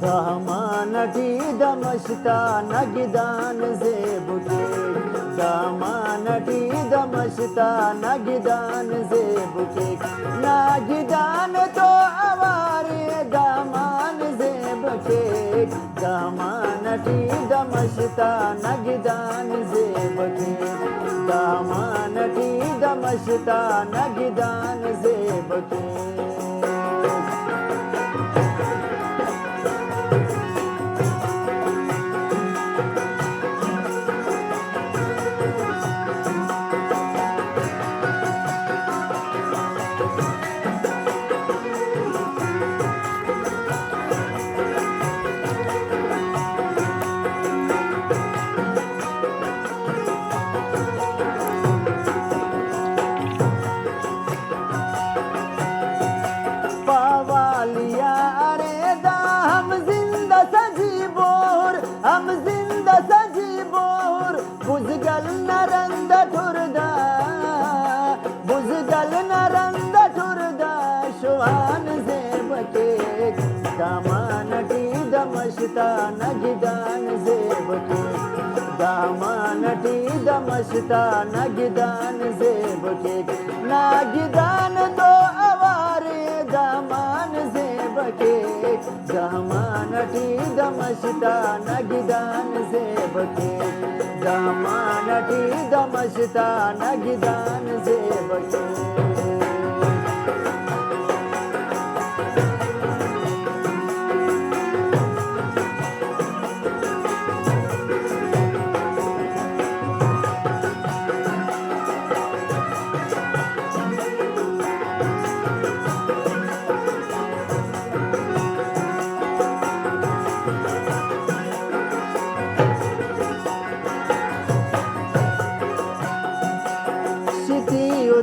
Damanati damashta nagidan zebuke Damanati damashta nagidan zebuke Nagidan to aware daman zebuke Damanati damashta nagidan zebuke Damanati damashta nagidan zebuke हम जिंदा सजी bore बुझगल नरंद ठुरदा बुझगल नरंद ठुरदा शुआन जेबके दामानटी दमशता नगिदान जेबके दामानटी दमशता नगिदान जेबके नागिदान तो Aware दामान जेबके दामानटी दमशता नगिदान जेबके दामानटी दमशता नगिदान जेबके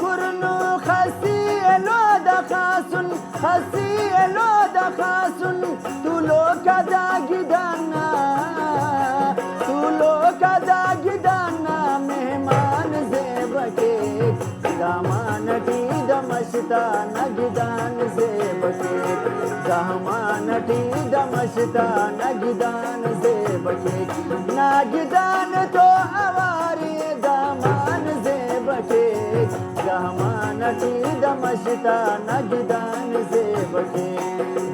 kurnu khasielo da khasun khasielo da khasun tulo kada gidana mehman zebake damanati damashta nagidan zebake damanati damashta nagidan zebake nagidan to aware daman zebake damanati damashta nagidan zebake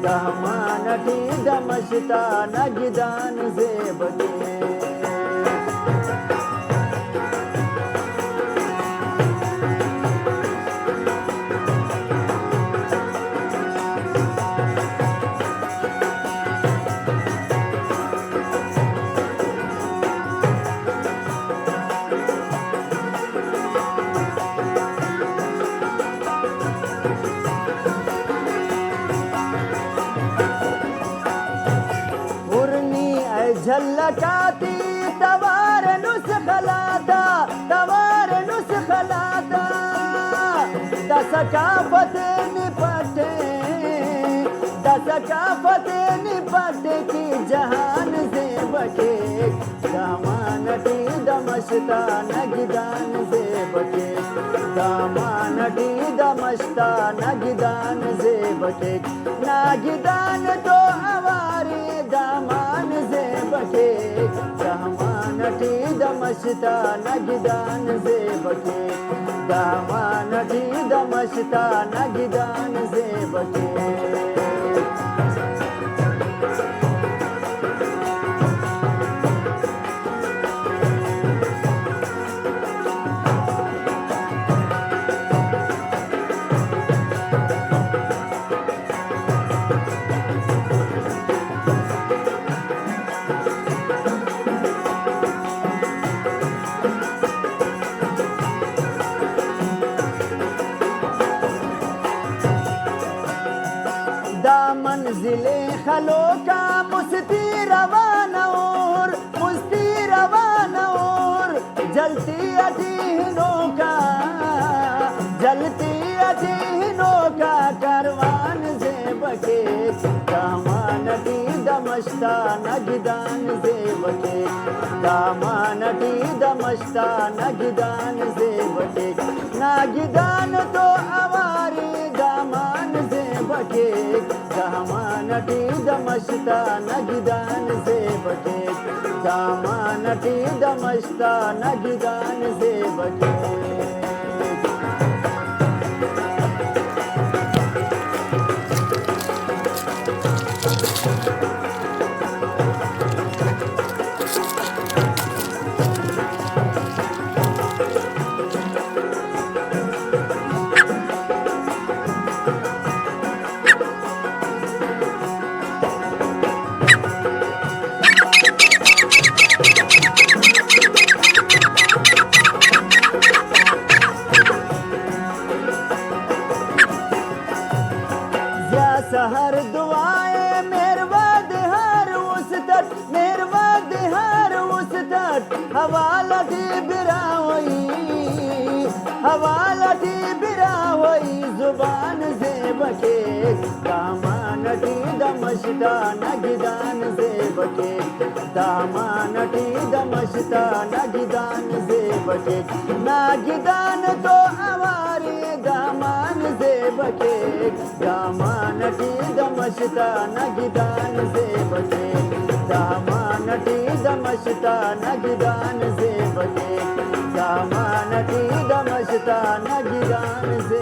damanati damashta nagidan zebake झलकाती तवार नुस खलाता दस काफते निपटे की जहान जेबके दामानटी दमशता नगिदान जेबके दामानटी दमशता नगिदान जेबके नागिदान तो अवारे दामान जेबके दामानटी दमशता नगिदान जेबके दामानटी दमशता नगिदान जेबके मंजिले खलो का मुस्ती रवाना और जलती अजीनों का कारवान से बके दामानटी दमश्ता नगिदान से बके दामानटी दमश्ता नगिदान से बके नागिदान तो हमारी दामान से बके दामानटी दमश्ता नगिदान से बके दामानटी दमश्ता नगिदान से बके सहर दुआएं मेरवाद हर उस तट हवा लटी बिरा होई जुबान से बके दामानटी दमश्ता नगिदान से बके दामानटी दमश्ता नगिदान से बके नागिदान तो हमारी दामान से बके दामानटी दमश्ता नगिदान से बके दामानटी दमश्ता नगिदान से बके दामानटी दमश्ता नगिदान से